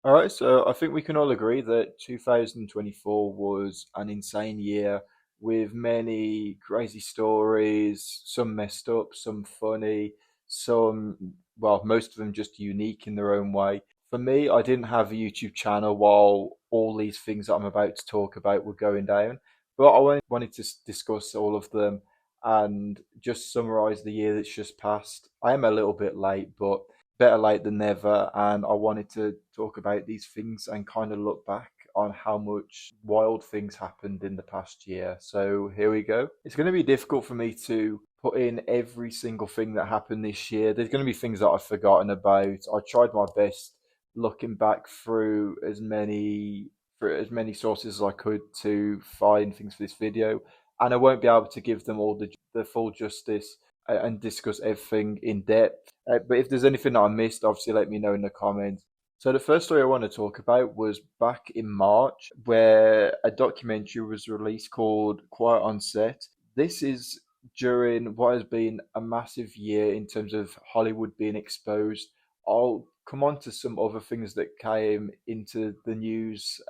All right, so I think we can all agree that 2024 was an insane year with many crazy stories, some messed up, some funny, some, well, most of them just unique in their own way. For me, I didn't have a YouTube channel while all these things that I'm about to talk about were going down, but wanted to discuss all of them and just summarize the year that's just passed. I am a little bit late, but better late than never. And I wanted to talk about these things and kind of look back on how much wild things happened in the past year. So here we go. It's going to be difficult for me to put in every single thing that happened this year. There's going to be things that I've forgotten about. I tried my best looking back through as many sources as I could to find things for this video, and I won't be able to give them all the full justice and discuss everything in depth. But if there's anything that I missed, obviously let me know in the comments. So the first story I want to talk about was back in March, where a documentary was released called Quiet on Set. This is during what has been a massive year in terms of Hollywood being exposed. I'll come on to some other things that came into the news,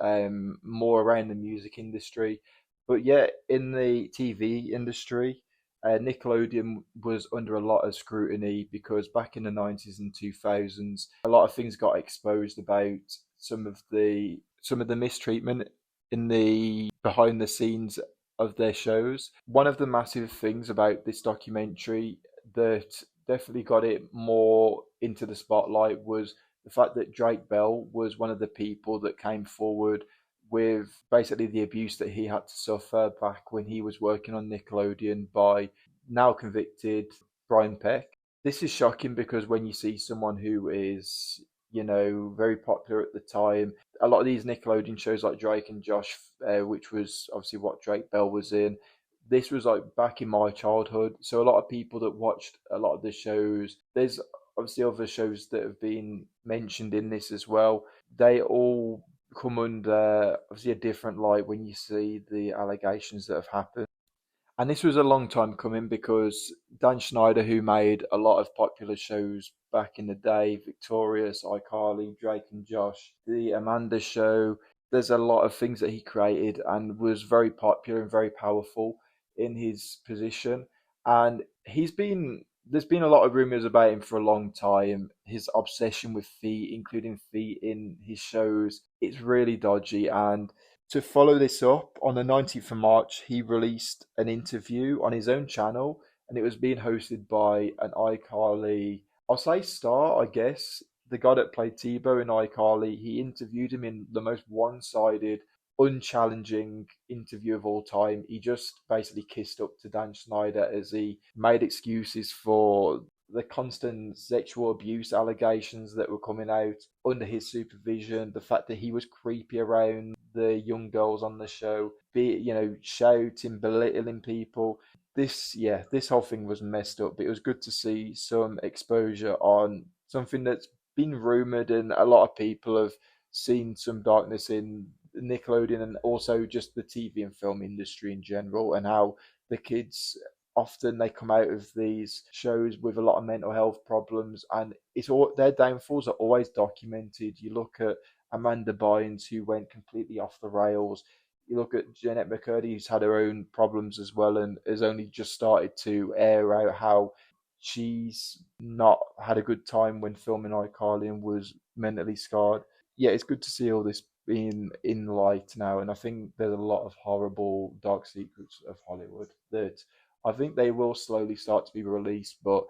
more around the music industry. But yeah, in the TV industry, Nickelodeon was under a lot of scrutiny because back in the 90s and 2000s, a lot of things got exposed about some of the mistreatment in the behind the scenes of their shows. One of the massive things about this documentary that definitely got it more into the spotlight was the fact that Drake Bell was one of the people that came forward with basically the abuse that he had to suffer back when he was working on Nickelodeon by now convicted Brian Peck. This is shocking because when you see someone who is, very popular at the time, a lot of these Nickelodeon shows like Drake and Josh, which was obviously what Drake Bell was in, this was like back in my childhood. So a lot of people that watched a lot of the shows, there's obviously other shows that have been mentioned in this as well. They all come under obviously a different light when you see the allegations that have happened. And this was a long time coming because Dan Schneider, who made a lot of popular shows back in the day, Victorious, iCarly, Drake and Josh, The Amanda Show, there's a lot of things that he created and was very popular and very powerful in his position. And there's been a lot of rumors about him for a long time. His obsession with feet, including feet in his shows, it's really dodgy. And to follow this up, on the 19th of March, he released an interview on his own channel, and it was being hosted by an iCarly, I'll say star, I guess. The guy that played Tebow in iCarly, he interviewed him in the most one sided, unchallenging interview of all time. He just basically kissed up to Dan Schneider as he made excuses for the constant sexual abuse allegations that were coming out under his supervision, the fact that he was creepy around the young girls on the show, shouting, belittling people. This whole thing was messed up, but it was good to see some exposure on something that's been rumored, and a lot of people have seen some darkness in Nickelodeon and also just the TV and film industry in general, and how the kids often they come out of these shows with a lot of mental health problems, and it's all their downfalls are always documented. You look at Amanda Bynes, who went completely off the rails. You look at Jeanette McCurdy, who's had her own problems as well, and has only just started to air out how she's not had a good time when filming iCarly and was mentally scarred. Yeah, it's good to see all this being in light now, and I think there's a lot of horrible dark secrets of Hollywood that I think they will slowly start to be released, but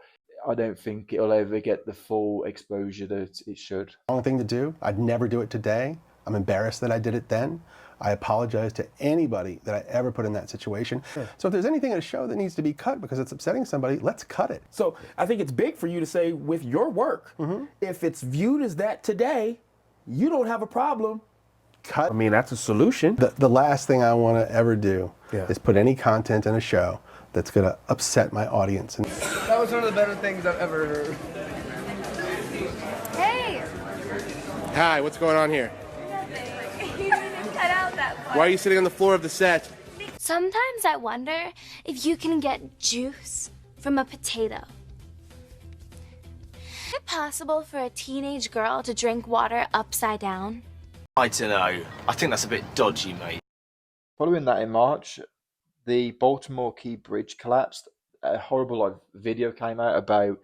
I don't think it'll ever get the full exposure that it should. Wrong thing to do. I'd never do it today. I'm embarrassed that I did it then. I apologize to anybody that I ever put in that situation. Sure. So if there's anything in a show that needs to be cut because it's upsetting somebody, let's cut it. So I think it's big for you to say with your work, if it's viewed as that today, you don't have a problem. Cut. I mean, that's a solution. The last thing I want to ever do is put any content in a show that's going to upset my audience. And that was one of the better things I've ever heard. Hey! Hi, what's going on here? Nothing. You didn't cut out that part. Why are you sitting on the floor of the set? Sometimes I wonder if you can get juice from a potato. it possible for a teenage girl to drink water upside down? I don't know. I think that's a bit dodgy, mate. Following that, in March, the Baltimore Key Bridge collapsed. A horrible video came out about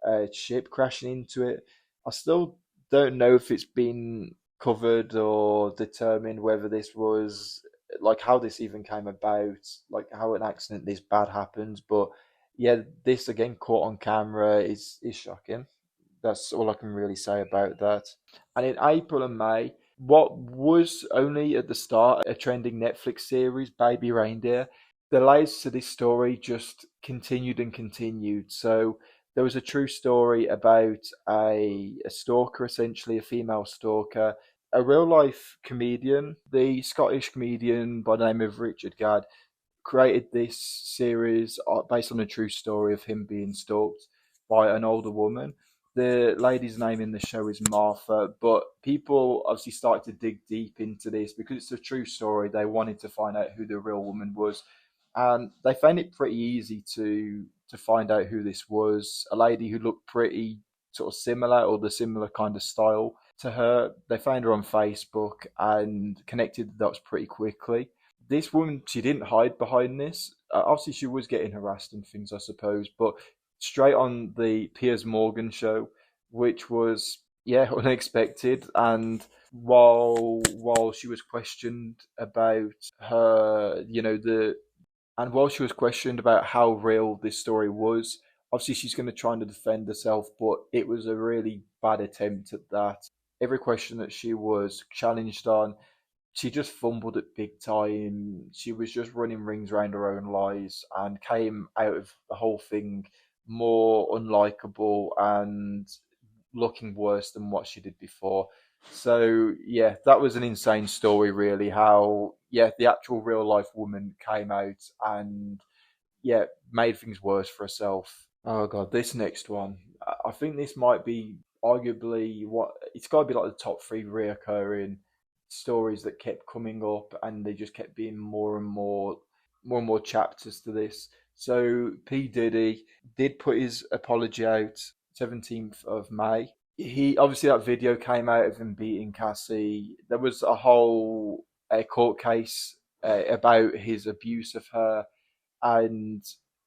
a ship crashing into it. I still don't know if it's been covered or determined whether this was like how this even came about, like how an accident this bad happens. But yeah, this again caught on camera is shocking. That's all I can really say about that. And in April and May, what was only at the start a trending Netflix series, Baby Reindeer, the layers to this story just continued and continued. So there was a true story about a stalker, essentially a female stalker, a real life comedian, the Scottish comedian by the name of Richard Gadd created this series based on a true story of him being stalked by an older woman. The lady's name in the show is Martha, but people obviously started to dig deep into this because it's a true story. They wanted to find out who the real woman was, and they found it pretty easy to find out who this was. A lady who looked pretty sort of similar or the similar kind of style to her. They found her on Facebook and connected the dots pretty quickly. This woman, she didn't hide behind this. Obviously, she was getting harassed and things, I suppose, but straight on the Piers Morgan show, which was yeah unexpected. And while she was questioned about her, while she was questioned about how real this story was, obviously she's going to try and defend herself, but it was a really bad attempt at that. Every question that she was challenged on, she just fumbled it big time. She was just running rings around her own lies and came out of the whole thing more unlikable and looking worse than what she did before. So yeah, that was an insane story, really. How the actual real life woman came out and made things worse for herself. Oh god, this next one. I think this might be arguably it's got to be like the top three reoccurring stories that kept coming up, and they just kept being more and more chapters to this. So P Diddy did put his apology out 17th of May. He obviously that video came out of him beating Cassie. There was a whole court case about his abuse of her, and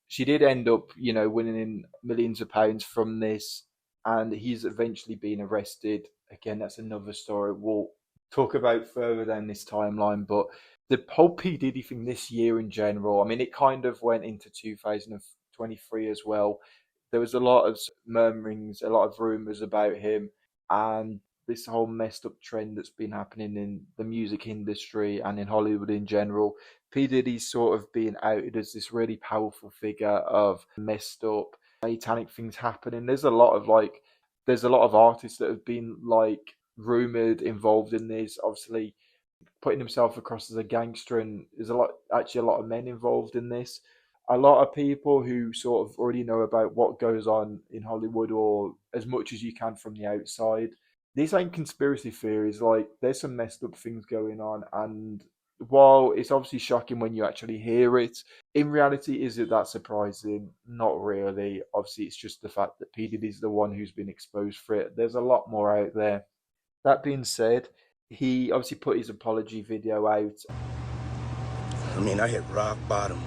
she did end up, winning millions of pounds from this, and he's eventually been arrested. Again, that's another story we'll talk about further down this timeline, but the whole P Diddy thing this year in general, I mean, it kind of went into 2023 as well. There was a lot of murmurings, a lot of rumors about him, and this whole messed up trend that's been happening in the music industry and in Hollywood in general. P Diddy's sort of being outed as this really powerful figure of messed up satanic things happening. There's a lot of artists that have been rumored involved in this. Obviously, putting himself across as a gangster, and there's a lot of men involved in this. A lot of people who sort of already know about what goes on in Hollywood, or as much as you can from the outside. These ain't conspiracy theories. There's some messed up things going on, and while it's obviously shocking when you actually hear it, in reality, is it that surprising? Not really. Obviously, it's just the fact that P Diddy's the one who's been exposed for it. There's a lot more out there. That being said, he obviously put his apology video out. I mean, I hit rock bottom,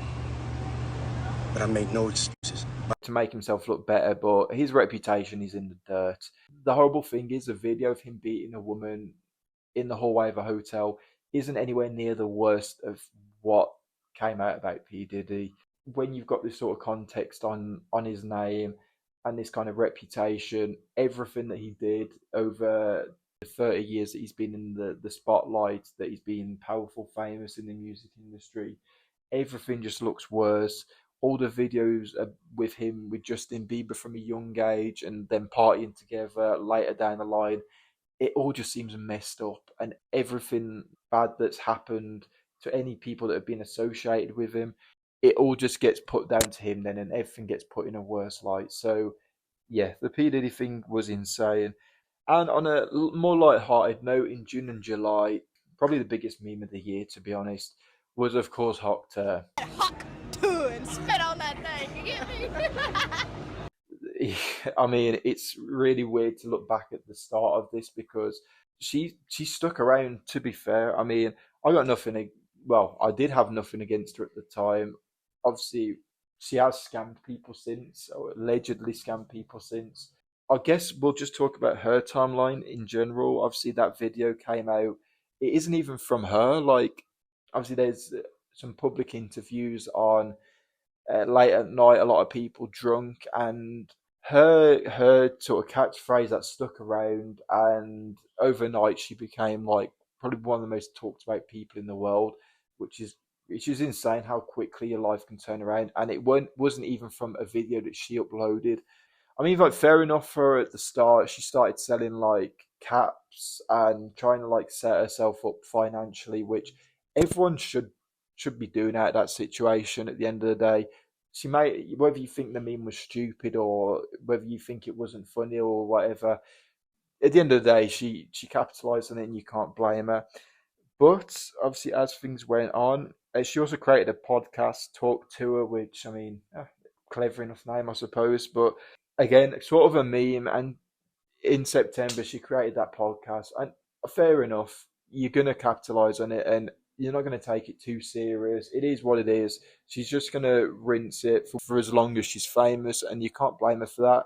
but I made no excuses. To make himself look better, but his reputation is in the dirt. The horrible thing is, the video of him beating a woman in the hallway of a hotel isn't anywhere near the worst of what came out about P. Diddy. When you've got this sort of context on his name and this kind of reputation, everything that he did over the 30 years that he's been in the spotlight, that he's been powerful, famous in the music industry, everything just looks worse. All the videos with him with Justin Bieber from a young age and then partying together later down the line, it all just seems messed up. And everything bad that's happened to any people that have been associated with him, it all just gets put down to him then, and everything gets put in a worse light. So, yeah, the P. Diddy thing was insane. And on a more light-hearted note, in June and July, probably the biggest meme of the year, to be honest, was, of course, Hawk Tuh. And spit on that thing, you get me? I mean, it's really weird to look back at the start of this because she stuck around. To be fair, I mean, I got nothing. Well, I did have nothing against her at the time. Obviously, she has scammed people since, or allegedly scammed people since. I guess we'll just talk about her timeline in general. Obviously, that video came out. It isn't even from her. Like, obviously, there's some public interviews on late at night, a lot of people drunk, and her sort of catchphrase that stuck around, and overnight she became like probably one of the most talked about people in the world, which is insane how quickly your life can turn around. And it wasn't even from a video that she uploaded. I mean, like, fair enough for her at the start. She started selling like caps and trying to like set herself up financially, which everyone should be doing out of that situation. At the end of the day, she may, whether you think the meme was stupid or whether you think it wasn't funny or whatever. At the end of the day, she capitalized on it, and you can't blame her. But obviously, as things went on, she also created a podcast, Talk to Her, which, I mean, clever enough name, I suppose. But again, sort of a meme. And in September, she created that podcast. And fair enough, you're going to capitalize on it, and you're not going to take it too serious. It is what it is. She's just going to rinse it for as long as she's famous, and you can't blame her for that.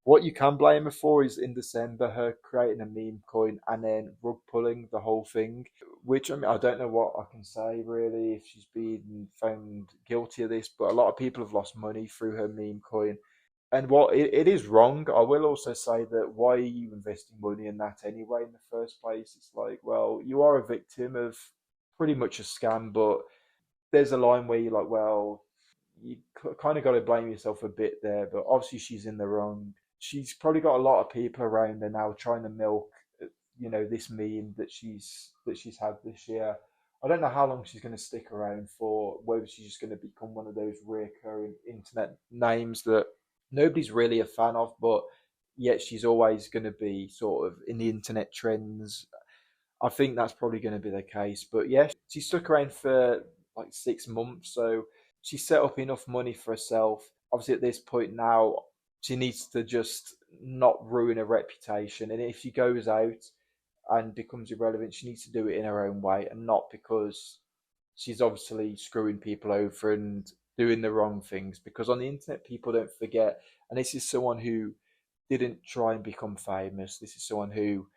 What you can blame her for is in December her creating a meme coin and then rug pulling the whole thing. Which, I mean, I don't know what I can say really if she's been found guilty of this, but a lot of people have lost money through her meme coin. And what it is wrong. I will also say that why are you investing money in that anyway in the first place? It's like, well, you are a victim of pretty much a scam, but there's a line where you're like, well, you kind of got to blame yourself a bit there. But obviously, she's in the wrong. She's probably got a lot of people around her now trying to milk, this meme that she's had this year. I don't know how long she's going to stick around for. Whether she's just going to become one of those recurring internet names that nobody's really a fan of, but yet she's always going to be sort of in the internet trends. I think that's probably going to be the case. But yeah, she stuck around for like 6 months, so she set up enough money for herself. Obviously, at this point now, she needs to just not ruin her reputation. And if she goes out and becomes irrelevant, she needs to do it in her own way and not because she's obviously screwing people over and doing the wrong things. Because on the internet, people don't forget. And this is someone who didn't try and become famous. This is someone who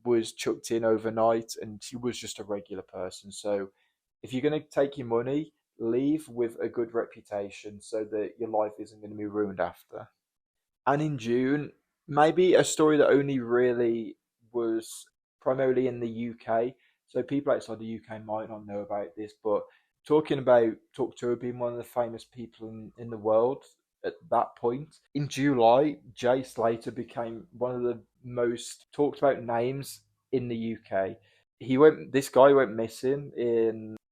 was chucked in overnight, and she was just a regular person. So if you're going to take your money, leave with a good reputation so that your life isn't going to be ruined after. And in June, maybe a story that only really was primarily in the UK. So people outside the UK might not know about this, but talking about Talk to Her being one of the famous people in the world at that point. In July, Jay Slater became one of the most talked about names in the UK. This guy went missing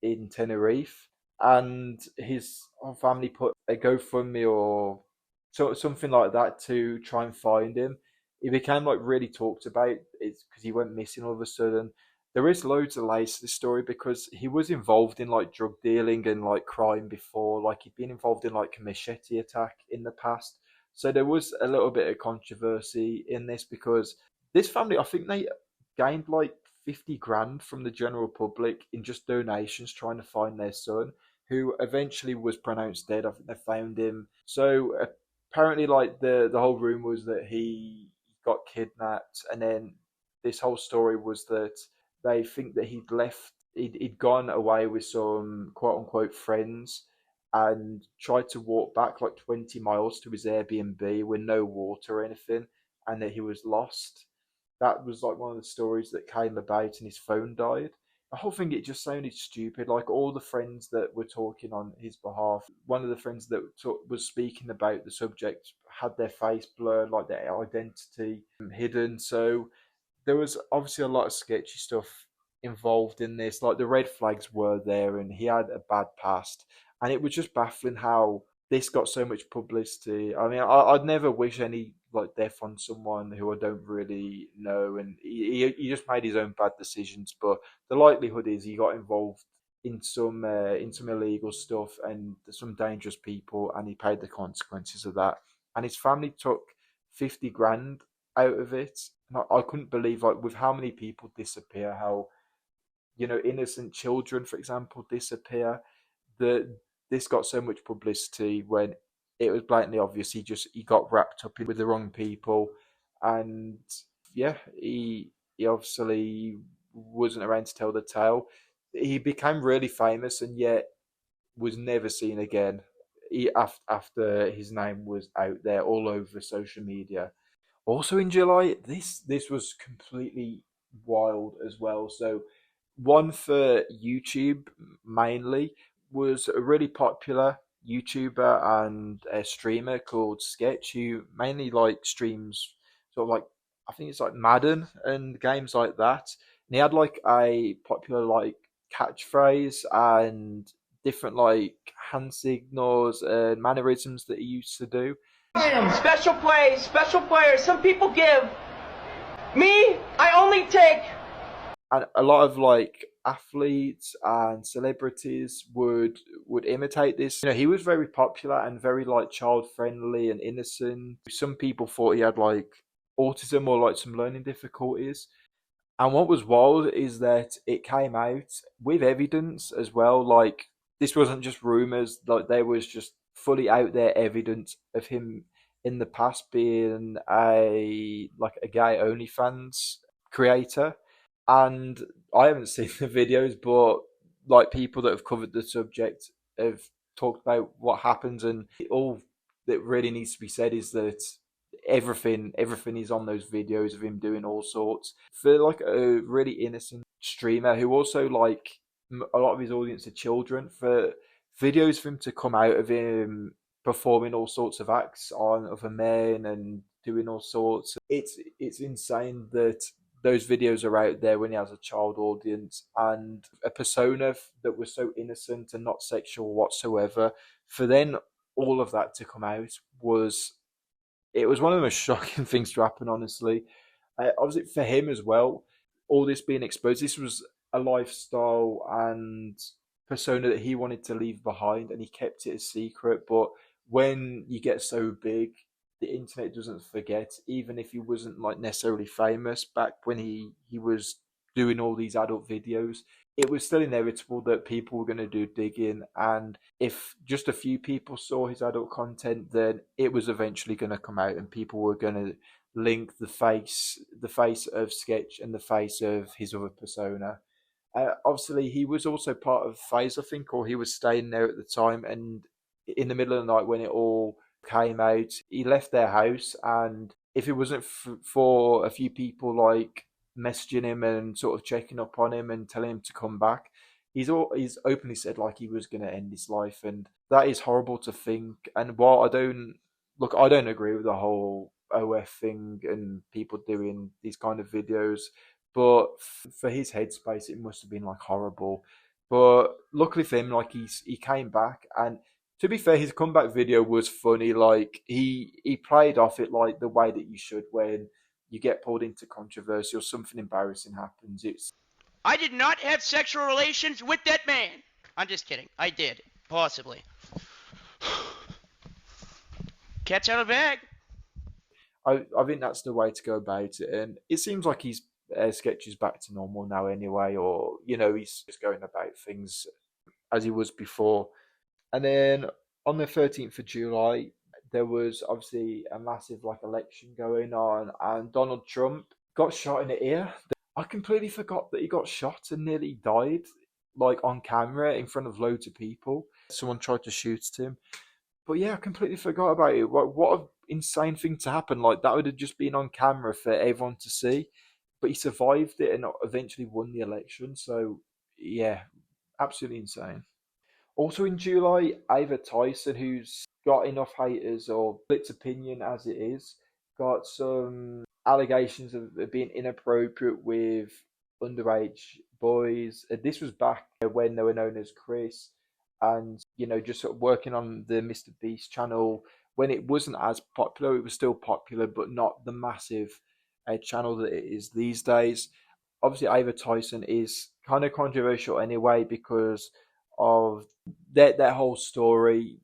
in Tenerife, and his whole family put a GoFundMe or something like that to try and find him. He became like really talked about. It's because he went missing all of a sudden. There is loads of layers to this story because he was involved in like drug dealing and like crime before. Like he'd been involved in like a machete attack in the past. So there was a little bit of controversy in this because this family, I think they gained like 50 grand from the general public in just donations trying to find their son, who eventually was pronounced dead. I think they found him. So apparently, like the whole rumor was that he got kidnapped, and then this whole story was that they think that he'd gone away with some quote unquote friends and tried to walk back like 20 miles to his Airbnb with no water or anything, and that he was lost. That was like one of the stories that came about, and his phone died. The whole thing, it just sounded stupid. Like all the friends that were talking on his behalf, one of the friends that was speaking about the subject had their face blurred, like their identity hidden. So there was obviously a lot of sketchy stuff involved in this. Like the red flags were there, and he had a bad past, and it was just baffling how this got so much publicity. I mean, I'd never wish any like death on someone who I don't really know, and he just made his own bad decisions. But the likelihood is he got involved in some illegal stuff and some dangerous people, and he paid the consequences of that. And his family took 50 grand out of it. And I couldn't believe, like, with how many people disappear, how, innocent children, for example, disappear. That this got so much publicity when it was blatantly obvious he got wrapped up in with the wrong people, and yeah, he obviously wasn't around to tell the tale. He became really famous, and yet was never seen again. After his name was out there all over social media. Also in July, this was completely wild as well. So one for YouTube mainly was a really popular YouTuber and a streamer called Sketch, who mainly like streams sort of like, I think it's like Madden and games like that. And he had like a popular like catchphrase and different like hand signals and mannerisms that he used to do. Special plays, special players. Some people give. Me, I only take. And a lot of like athletes and celebrities would imitate this. He was very popular and very like child friendly and innocent. Some people thought he had like autism or like some learning difficulties. And what was wild is that it came out with evidence as well. Like, this wasn't just rumors, like there was just fully out there evidence of him in the past being a gay OnlyFans creator. And I haven't seen the videos, but like people that have covered the subject have talked about what happens, and all that really needs to be said is that everything is on those videos of him doing all sorts for like a really innocent streamer who also like a lot of his audience are children. For videos for him to come out of him performing all sorts of acts on other men and doing all sorts, it's insane that those videos are out there when he has a child audience and a persona that was so innocent and not sexual whatsoever. For then all of that to come out was one of the most shocking things to happen, honestly. Obviously, for him as well, all this being exposed, this was a lifestyle and persona that he wanted to leave behind, and he kept it a secret. But when you get so big, the internet doesn't forget. Even if he wasn't like necessarily famous back when he was doing all these adult videos, it was still inevitable that people were going to do digging, and if just a few people saw his adult content, then it was eventually going to come out, and people were going to link the face of Sketch and the face of his other persona. Obviously, he was also part of Phase, I think, or he was staying there at the time. And in the middle of the night, when it all came out, he left their house. And if it wasn't for a few people like messaging him and sort of checking up on him and telling him to come back, he's openly said like he was going to end his life, and that is horrible to think. And while I don't agree with the whole OF thing and people doing these kind of videos, but for his headspace, it must have been like horrible. But luckily for him, like he came back, and to be fair, his comeback video was funny. Like he played off it like the way that you should when you get pulled into controversy or something embarrassing happens. I did not have sexual relations with that man. I'm just kidding. I did. Possibly. Cat's out of the bag. I think that's the way to go about it, and it seems like his sketch is back to normal now anyway, or he's just going about things as he was before. And then on the 13th of July, there was obviously a massive like election going on, and Donald Trump got shot in the ear. I completely forgot that he got shot and nearly died, like on camera in front of loads of people. Someone tried to shoot him. But yeah, I completely forgot about it. What an insane thing to happen. Like, that would have just been on camera for everyone to see. But he survived it and eventually won the election. So yeah, absolutely insane. Also in July, Ava Tyson, who's got enough haters, or its opinion as it is, got some allegations of being inappropriate with underage boys. This was back when they were known as Chris, and just sort of working on the Mr. Beast channel when it wasn't as popular. It was still popular, but not the massive channel that it is these days. Obviously, Ava Tyson is kind of controversial anyway because of their whole story,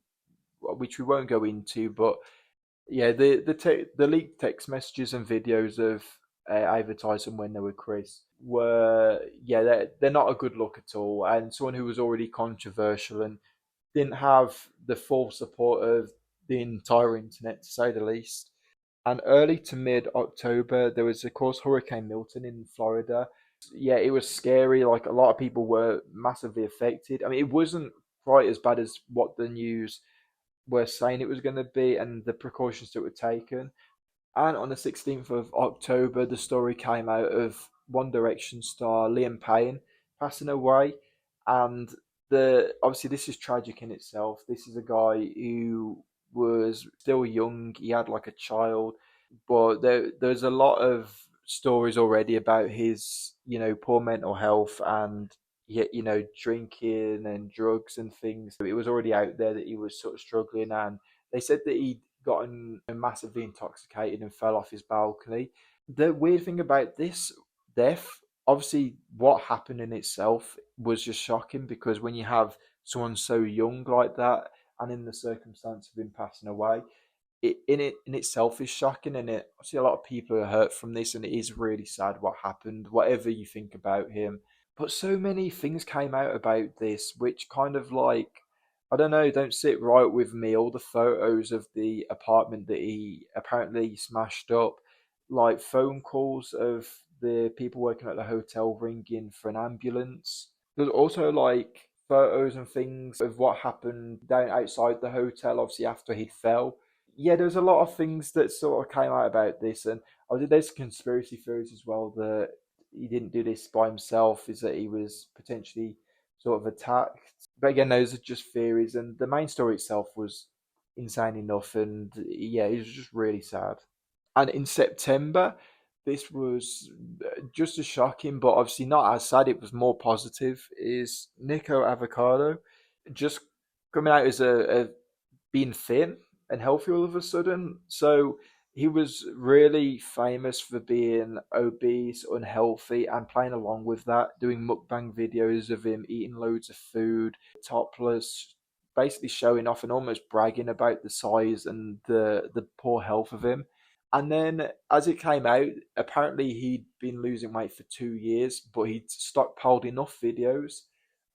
which we won't go into. But Yeah, the leaked text messages and videos of advertising when they were Chris were, yeah, they're not a good look at all. And someone who was already controversial and didn't have the full support of the entire internet, to say the least. And early to mid October, there was, of course, Hurricane Milton in Florida. Yeah, it was scary. Like, a lot of people were massively affected. I mean, it wasn't quite as bad as what the news were saying it was going to be and the precautions that were taken. And on the 16th of October, the story came out of One Direction star Liam Payne passing away. And obviously, this is tragic in itself. This is a guy who was still young. He had like a child, but there's a lot of stories already about his, poor mental health and yet, drinking and drugs and things. It was already out there that he was sort of struggling, and they said that he'd gotten massively intoxicated and fell off his balcony. The weird thing about this death, obviously, what happened in itself was just shocking because when you have someone so young like that and in the circumstance of him passing away, it in itself is shocking, and it obviously a lot of people are hurt from this, and it is really sad what happened. Whatever you think about him, but so many things came out about this, which kind of like, I don't know, don't sit right with me. All the photos of the apartment that he apparently smashed up, like phone calls of the people working at the hotel ringing for an ambulance. There's also like photos and things of what happened down outside the hotel, obviously after he fell. Yeah, there's a lot of things that sort of came out about this, and there's conspiracy theories as well that he didn't do this by himself, is that he was potentially sort of attacked. But again, those are just theories, and the main story itself was insane enough, and yeah, it was just really sad. And in September, this was just as shocking, but obviously not as sad. It was more positive. Is Nico Avocado just coming out as a being thin and healthy all of a sudden? So he was really famous for being obese, unhealthy, and playing along with that, doing mukbang videos of him eating loads of food, topless, basically showing off and almost bragging about the size and the poor health of him. And then, as it came out, apparently he'd been losing weight for 2 years, but he'd stockpiled enough videos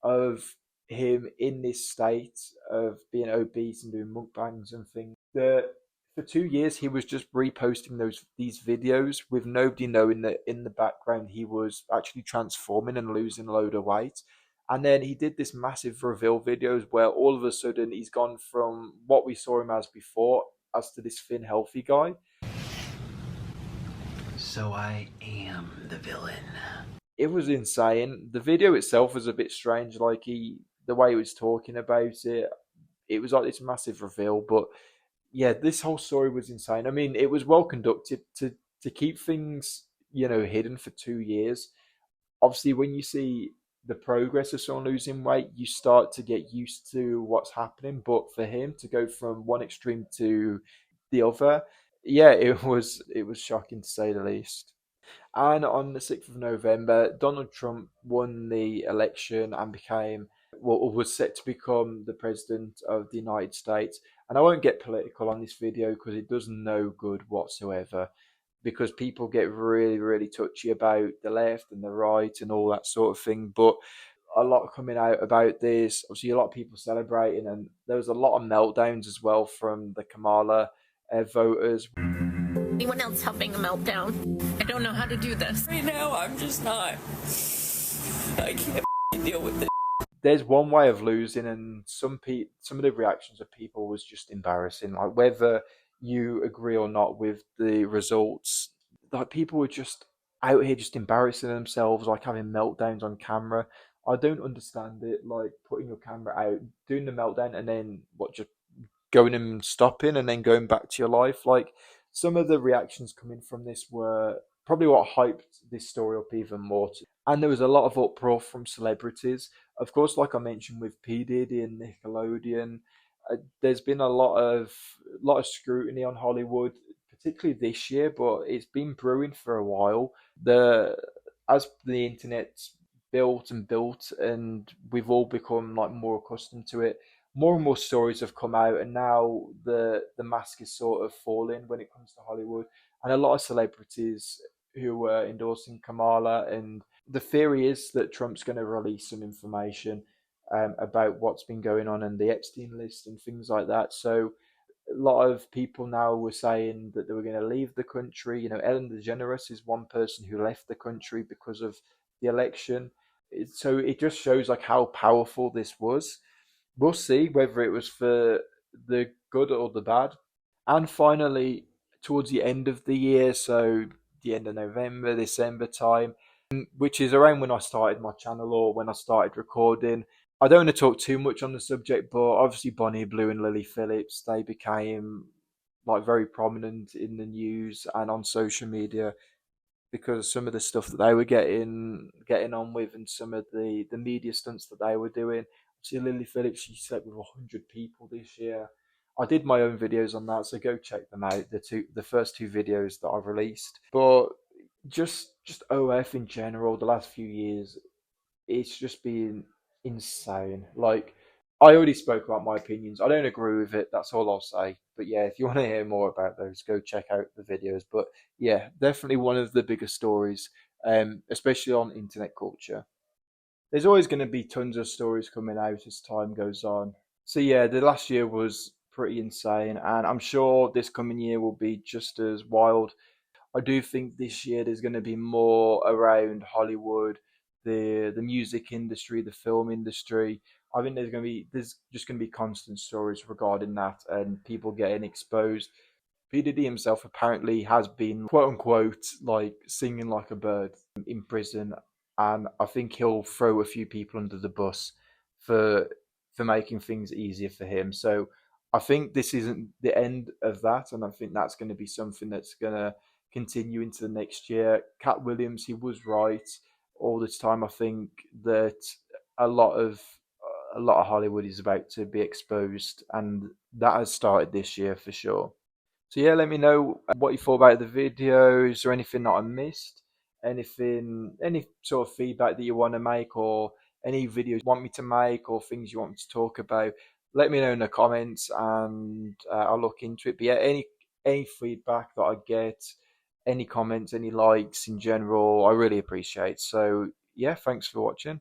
of him in this state of being obese and doing mukbangs and things that for 2 years he was just reposting these videos with nobody knowing that in the background he was actually transforming and losing a load of weight. And then he did this massive reveal videos where all of a sudden he's gone from what we saw him as before as to this thin healthy guy. So I am the villain. It was insane. The video itself was a bit strange, like the way he was talking about it. It was like this massive reveal, but yeah, this whole story was insane. I mean, it was well conducted to keep things, hidden for 2 years. Obviously, when you see the progress of someone losing weight, you start to get used to what's happening. But for him to go from one extreme to the other, yeah, it was shocking to say the least. And on the 6th of November, Donald Trump won the election and became, well, was set to become the president of the United States. And I won't get political on this video because it does no good whatsoever. Because people get really, really touchy about the left and the right and all that sort of thing. But a lot coming out about this. Obviously, a lot of people celebrating, and there was a lot of meltdowns as well from the Kamala voters. Anyone else having a meltdown? I don't know how to do this. Right now, I'm just not. I can't deal with this. There's one way of losing, and some of the reactions of people was just embarrassing. Like, whether you agree or not with the results, like, people were just out here just embarrassing themselves, like having meltdowns on camera. I don't understand it. Like, putting your camera out, doing the meltdown, and then just going and stopping and then going back to your life. Like, some of the reactions coming from this were probably what hyped this story up even more. And there was a lot of uproar from celebrities. Of course, like I mentioned with P Diddy and Nickelodeon, there's been a lot of scrutiny on Hollywood, particularly this year, but it's been brewing for a while. As the internet's built and built, and we've all become like more accustomed to it, more and more stories have come out, and now the mask is sort of falling when it comes to Hollywood, and a lot of celebrities who were endorsing Kamala. And the theory is that Trump's going to release some information about what's been going on and the Epstein list and things like that. So a lot of people now were saying that they were going to leave the country. You know, Ellen DeGeneres is one person who left the country because of the election. So it just shows like how powerful this was. We'll see whether it was for the good or the bad. And finally, towards the end of the year, so the end of November, December time, which is around when I started my channel or when I started recording. I don't want to talk too much on the subject, but obviously Bonnie Blue and Lily Phillips, they became like very prominent in the news and on social media because some of the stuff that they were getting on with and some of the media stunts that they were doing. See, Lily Phillips, she slept with 100 people this year. I did my own videos on that, so go check them out. The first two videos that I've released. But just OF in general, the last few years, it's just been insane. Like, I already spoke about my opinions. I don't agree with it. That's all I'll say. But yeah, if you want to hear more about those, go check out the videos. But yeah, definitely one of the biggest stories, especially on internet culture. There's always going to be tons of stories coming out as time goes on. So yeah, the last year was pretty insane, and I'm sure this coming year will be just as wild. I do think this year there's going to be more around Hollywood, the music industry, the film industry. I think there's just going to be constant stories regarding that and people getting exposed. P Diddy himself apparently has been quote unquote like singing like a bird in prison, and I think he'll throw a few people under the bus for making things easier for him. So I think this isn't the end of that, and I think that's going to be something that's going to continue into the next year. Cat Williams, he was right all this time. I think that a lot of Hollywood is about to be exposed, and that has started this year for sure. So yeah, let me know what you thought about the video. Is there anything that I missed? Any sort of feedback that you want to make, or any videos you want me to make, or things you want me to talk about? Let me know in the comments, and I'll look into it. But yeah, any feedback that I get, any comments, any likes in general, I really appreciate. So yeah, thanks for watching.